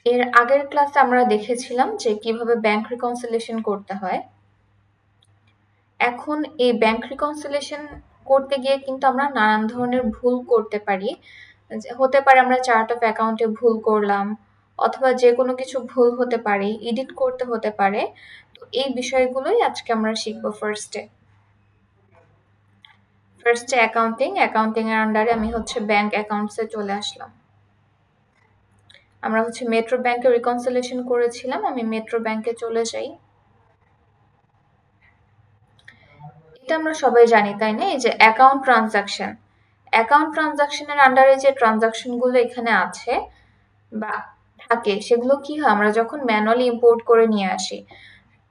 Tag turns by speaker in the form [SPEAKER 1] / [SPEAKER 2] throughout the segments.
[SPEAKER 1] এর আগের ক্লাসে আমরা দেখেছিলাম যে কিভাবে ব্যাংক রিকনসিলিয়েশন করতে হয়। এখন এই ব্যাংক রিকনসিলিয়েশন করতে গিয়ে কিন্তু আমরা নানান ধরনের ভুল করতে পারি। হতে পারে আমরা চার্ট অফ অ্যাকাউন্টে ভুল করলাম, অথবা যে কোনো কিছু ভুল হতে পারে, এডিট করতে হতে পারে। তো এই বিষয়গুলোই আজকে আমরা শিখব। ফার্স্টে অ্যাকাউন্টিং এর আন্ডারে আমি হচ্ছে ব্যাংক অ্যাকাউন্টসে চলে আসলাম। আমরা হচ্ছে মেট্রো ব্যাংকে রিকনসিলিয়েশন করেছিলাম, আমি মেট্রো ব্যাংকে চলে যাই। এটা আমরা সবাই জানি, তাই না? এই যে অ্যাকাউন্ট ট্রানজাকশনের আন্ডারে যে ট্রানজাকশনগুলো এখানে আছে বা থাকে, সেগুলো কি হয় আমরা যখন ম্যানুয়ালি ইম্পোর্ট করে নিয়ে আসি।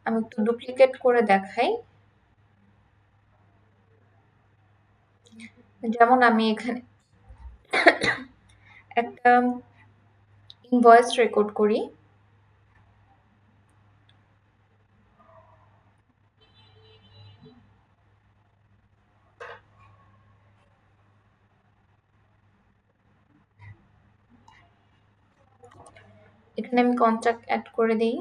[SPEAKER 1] আমি একটু ডুপ্লিকেট করে দেখাই। যেমন আমি এখানে একটা ইনভয়েস রেকর্ড করি। এখানে আমি কন্ট্যাক্ট অ্যাড করে দিই।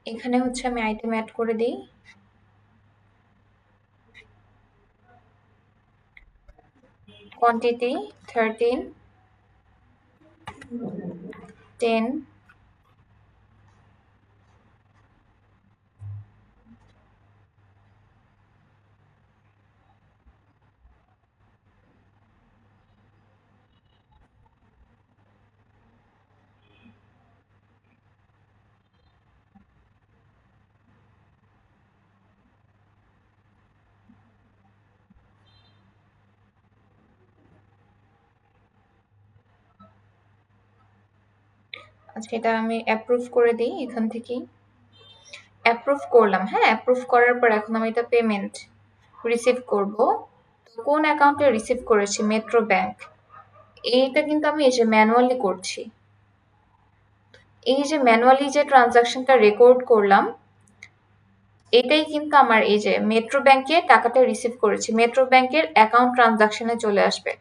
[SPEAKER 1] এখানে হচ্ছে আমি আইটেম অ্যাড করে দিই। কোয়ান্টিটি 13, 10, আচ্ছা এটা আমি অ্যাপ্রুভ করে দিই এখান থেকেই। অ্যাপ্রুভ করলাম, হ্যাঁ অ্যাপ্রুভ করার পর এখন আমি এটা পেমেন্ট রিসিভ করব। কোন অ্যাকাউন্টে রিসিভ করেছি? Metro bank. এইটা কিন্তু আমি এই যে ম্যানুয়ালি করছি। এই যে ম্যানুয়ালি যে ট্রানজাকশনটা রেকর্ড করলাম, এটাই কিন্তু আমার এই যে মেট্রো ব্যাংকে টাকাটা রিসিভ করেছি, মেট্রো ব্যাংকের অ্যাকাউন্ট ট্রানজাকশনে চলে আসবে,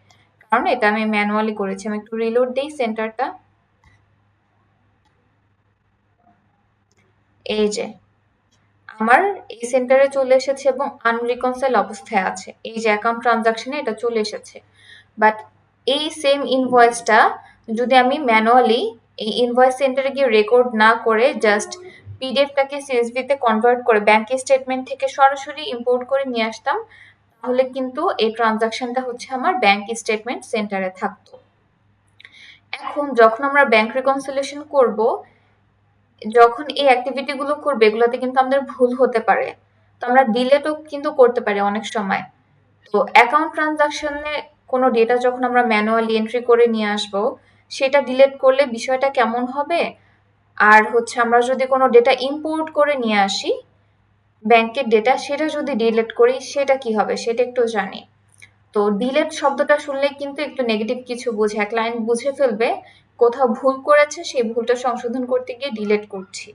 [SPEAKER 1] কারণ এটা আমি ম্যানুয়ালি করেছি। আমি একটু রিলোড দিই সেন্টারটা। এই যে আমার এই সেন্টারে চলে এসেছে এবং আনরিকনসাইল অবস্থায় আছে। এই যে অ্যাকাউন্ট ট্রানজাকশনে এটা চলে এসেছে। বাট এই সেম ইনভয়েসটা যদি আমি ম্যানুয়ালি এই ইনভয়েস সেন্টারে গিয়ে রেকর্ড না করে জাস্ট পিডিএফটাকে সিএসভিতে কনভার্ট করে ব্যাংক স্টেটমেন্ট থেকে সরাসরি ইম্পোর্ট করে নিয়ে আসতাম, তাহলে কিন্তু এই ট্রানজাকশনটা হচ্ছে আমার ব্যাংক স্টেটমেন্ট সেন্টারে থাকতো। এখন যখন আমরা ব্যাংক রিকনসিলিয়েশন করব, যখন এই অ্যাক্টিভিটি গুলো করবে, এগুলোতে কিন্তু আমাদের ভুল হতে পারে। তো আমরা ডিলেটও কিন্তু করতে পারি অনেক সময়। তো অ্যাকাউন্ট ট্রানজাকশনে কোনো ডেটা যখন আমরা ম্যানুয়ালি এন্ট্রি করে নিয়ে আসব, সেটা ডিলিট করলে বিষয়টা কেমন হবে? আর হচ্ছে আমরা যদি কোনো ডেটা ইম্পোর্ট করে নিয়ে আসি ব্যাংকের ডেটা, সেটা যদি ডিলিট করি সেটা কি হবে সেটা একটু জানি। তো ডিলেট শব্দটা শুনলেই কিন্তু একটু নেগেটিভ কিছু বোঝায়, ক্লায়েন্ট বুঝে ফেলবে কোথাও ভুল করেছে, সেই ভুলটা সংশোধন করতে গিয়ে ডিলিট করছি।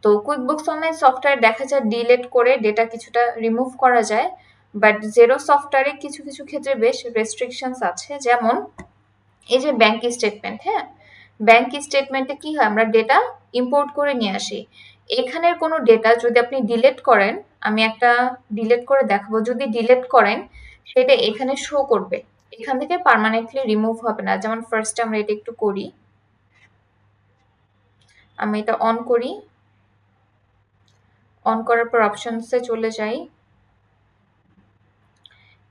[SPEAKER 1] তো কুইকবুকস অনলাইন সফটওয়্যার দেখা যায় ডিলিট করে ডেটা কিছুটা রিমুভ করা যায়, বাট জেরো সফটওয়্যারে কিছু কিছু ক্ষেত্রে বেশ রেস্ট্রিকশনস আছে। যেমন এই যে ব্যাংক স্টেটমেন্ট, হ্যাঁ ব্যাংক স্টেটমেন্টে কি হয় আমরা ডেটা ইম্পোর্ট করে নিয়ে আসি, এখানের কোনো ডেটা যদি আপনি ডিলিট করেন, আমি একটা ডিলিট করে দেখাবো, যদি ডিলিট করেন সেটা এখানে শো করবে, এখান থেকে পার্মানেন্টলি রিমুভ হবে না। যেমন ফার্স্টে আমরা এটা একটু করি, আমি এটা অন করি, অন করার পর অপশনসে চলে যাই।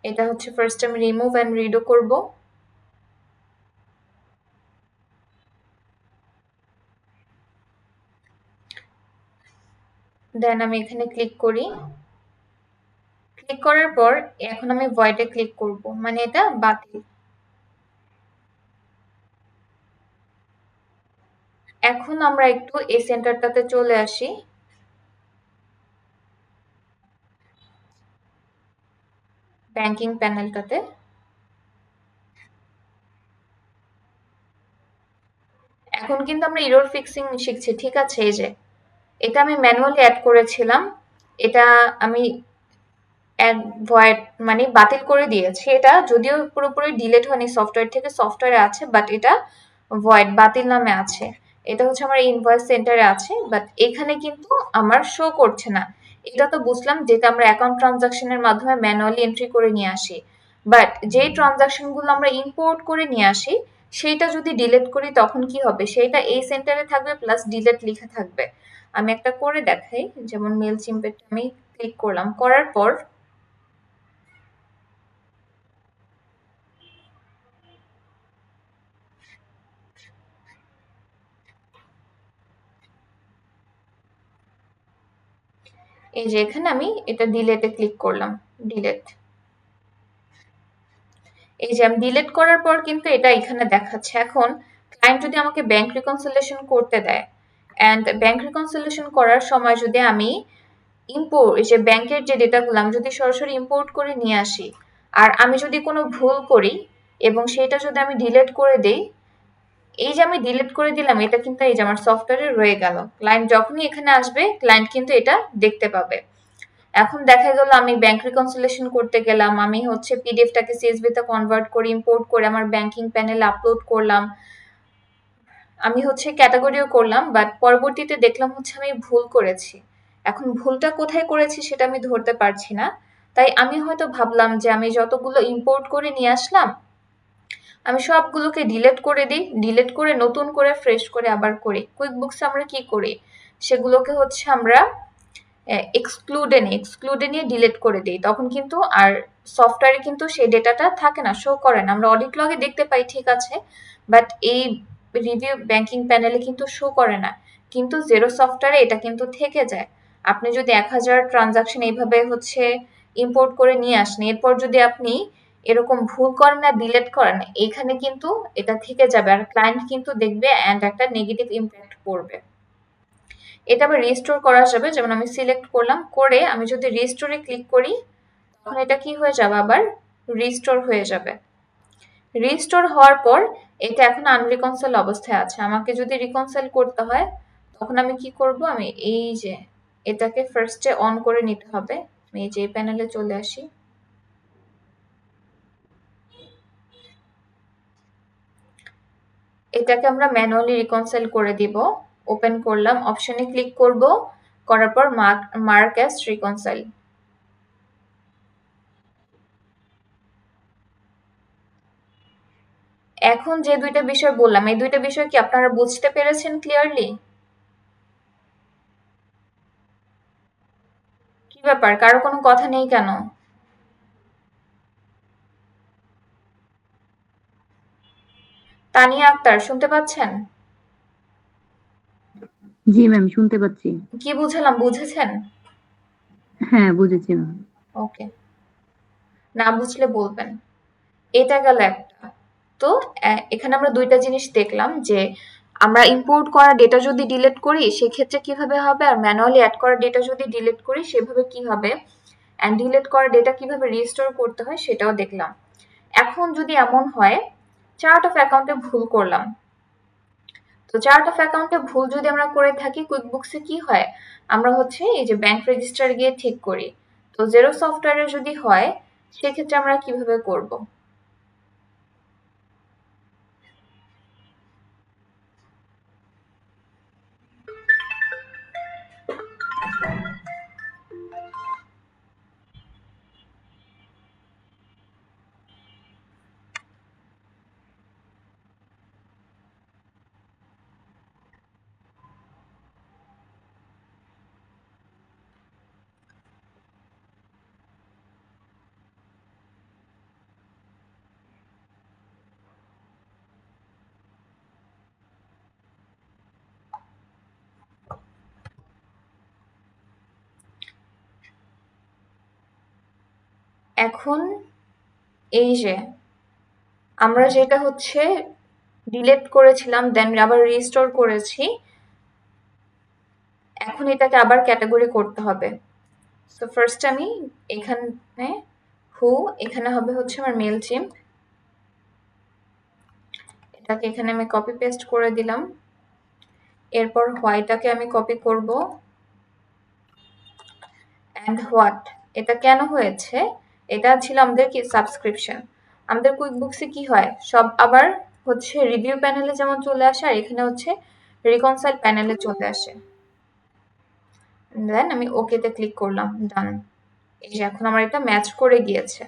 [SPEAKER 1] এটা হচ্ছে ফার্স্ট আমি রিমুভ অ্যান্ড রিডো করব। দেন আমি এখানে ক্লিক করি, ক্লিক করার পর এখন আমি ভয়েডে ক্লিক করব, মানে এটা বাতিল। এখন আমরা একটু এই সেন্টারটাতে চলে আসি। ব্যাংকিং প্যানেলটাতে এখন কিন্তু আমরা এরর ফিক্সিং শিখছি, ঠিক আছে? এই যে এটা আমি ম্যানুয়ালি অ্যাড করেছিলাম, এটা আমি ভয়েড মানে বাতিল করে দিয়েছি। এটা যদিও পুরোপুরি ডিলিট হয়নি সফটওয়্যার থেকে, সফটওয়্যারে আছে, বাট এটা ভয়েড বাতিল নামে আছে। এটা হচ্ছে আমার ইনভয়েস সেন্টারে আছে, বাট এখানে কিন্তু আমার শো করছে না। এটা তো বুঝলাম যেটা আমরা অ্যাকাউন্ট ট্রানজাকশনের মাধ্যমে ম্যানুয়ালি এন্ট্রি করে নিয়ে আসি, বাট যেই ট্রানজাকশন গুলো আমরা ইম্পোর্ট করে নিয়ে আসি সেইটা যদি ডিলিট করি তখন কি হবে? সেইটা এই সেন্টারে থাকবে প্লাস ডিলিট লিখে থাকবে। আমি একটা করে দেখাই, যেমন মেল চিম্পেট আমি ক্লিক করলাম, করার পর এই যে এখানে আমি এটা ডিলেটে ক্লিক করলাম, ডিলেট। এই যে আমি ডিলেট করার পর কিন্তু এটা এখানে দেখাচ্ছে। এখন ক্লায়েন্ট যদি আমাকে ব্যাংক রিকনসিলিয়েশন করতে দেয়, অ্যান্ড ব্যাংক রিকনসিলিয়েশন করার সময় যদি আমি ইম্পোর্ট, এই যে ব্যাংকের যে ডেটাগুলো আমি যদি সরাসরি ইম্পোর্ট করে নিয়ে আসি, আর আমি যদি কোনো ভুল করি এবং সেটা যদি আমি ডিলেট করে দেই, এই যে আমি ডিলিট করে দিলাম, এটা কিন্তু এই যে আমার সফটওয়্যারে রয়ে গেল। ক্লায়েন্ট যখনই এখানে আসবে ক্লায়েন্ট কিন্তু এটা দেখতে পাবে। এখন দেখা গেল আমি ব্যাংক রিকনসিলিয়েশন করতে গেলাম, আমি হচ্ছে পিডিএফটাকে সিএসভি তে কনভার্ট করে ইম্পোর্ট করে আমার ব্যাংকিং প্যানেলে আপলোড করলাম, আমি হচ্ছে ক্যাটাগরিও করলাম, বাট পরবর্তীতে দেখলাম হচ্ছে আমি ভুল করেছি। এখন ভুলটা কোথায় করেছি সেটা আমি ধরতে পারছি না। তাই আমি হয়তো ভাবলাম যে আমি যতগুলো ইম্পোর্ট করে নিয়ে আসলাম আমি সবগুলোকে ডিলিট করে দিই, ডিলিট করে নতুন করে ফ্রেশ করে আবার করি। কুইকবুকসে আমরা কি করি, সেগুলোকে হচ্ছে আমরা এক্সক্লুডে নিয়ে ডিলিট করে দিই, তখন কিন্তু আর সফটওয়্যারে কিন্তু সেই ডেটাটা থাকে না, শো করে না। আমরা অডিট লগে দেখতে পাই ঠিক আছে, বাট এই রিভিউ ব্যাংকিং প্যানেলে কিন্তু শো করে না। কিন্তু জেরো সফটওয়্যারে এটা কিন্তু থেকে যায়। আপনি যদি 1000 ট্রানজাকশন এইভাবে হচ্ছে ইম্পোর্ট করে নিয়ে আসেন, এরপর যদি আপনি এরকম ভুল করেন না ডিলিট করেন, এখানে কিন্তু এটা থেকে যাবে আর ক্লায়েন্ট কিন্তু দেখবে অ্যান্ড একটা নেগেটিভ ইম্প্যাক্ট পড়বে। এটা আবার রিস্টোর করা যাবে, যেমন আমি সিলেক্ট করলাম, করে আমি যদি রিস্টোরে ক্লিক করি তখন এটা কি হয়ে যাবে, আবার রিস্টোর হয়ে যাবে। রিস্টোর হওয়ার পর এটা এখন আনরিকনসাইল অবস্থায় আছে। আমাকে যদি রিকনসাইল করতে হয় তখন আমি কি করব, আমি এই যে এটাকে ফার্স্টে অন করে নিতে হবে। আমি এই যে প্যানেলে চলে আসি, এটাকে আমরা ম্যানুয়ালি রিকনসাইল করে দিব। ওপেন করলাম, অপশনে ক্লিক করব, করার পর মার্ক অ্যাজ রিকনসাইল। এখন যে দুইটা বিষয় বললাম এই দুইটা বিষয় কি আপনারা বুঝতে পেরেছেন ক্লিয়ারলি? কি ব্যাপার, কারো কোনো কথা নেই কেন? তানিয়া আক্তার শুনতে পাচ্ছেন?
[SPEAKER 2] জি ম্যাম, শুনতে পাচ্ছি।
[SPEAKER 1] কি বুঝালাম, বুঝেছেন?
[SPEAKER 2] হ্যাঁ, বুঝেছি ম্যাম।
[SPEAKER 1] ওকে, না বুঝলে বলবেন। এটা গেল একটা। তো এখানে আমরা দুইটা জিনিস দেখলাম যে আমরা ইম্পোর্ট করা ডেটা যদি ডিলিট করি সেক্ষেত্রে কিভাবে হবে, আর ম্যানুয়ালি অ্যাড করা ডেটা যদি ডিলিট করি সেভাবে কি হবে, অ্যান্ড ডিলিট করা ডেটা কিভাবে রিস্টোর করতে হয় সেটাও দেখলাম। এখন যদি এমন হয় চার্ট অফ অ্যাকাউন্টে ভুল করলাম, তো চার্ট অফ অ্যাকাউন্টে ভুল যদি আমরা করে থাকি কুইকবুকসে কি হয়, আমরা হচ্ছে এই যে ব্যাংক রেজিস্টার গিয়ে ঠিক করি। তো জেরো সফটওয়্যারে যদি হয় সেক্ষেত্রে আমরা কিভাবে করব? এখন এই যে আমরা যেটা হচ্ছে ডিলিট করেছিলাম দেন আবার রিস্টোর করেছি, এখন এটাকে আবার ক্যাটাগরি করতে হবে। তো ফার্স্ট আমি এখানে হু, এখানে হবে হচ্ছে আমার মেল চিম, এটাকে এখানে আমি কপি পেস্ট করে দিলাম। এরপর হোয়াইটাকে আমি কপি করব অ্যান্ড হোয়াট এটা কেন হয়েছে, এটা ছিল আমাদের কি সাবস্ক্রিপশন। আমাদের কুইকবুকসে কি হয় সব আবার হচ্ছে রিভিউ প্যানেলে যেমন চলে আসে আর এখানে হচ্ছে রিকনসাইল প্যানেলে চলে আসে। দেন আমি ওকেতে ক্লিক করলাম, ডান। এই যে এখন আমার এটা ম্যাচ করে গিয়েছে।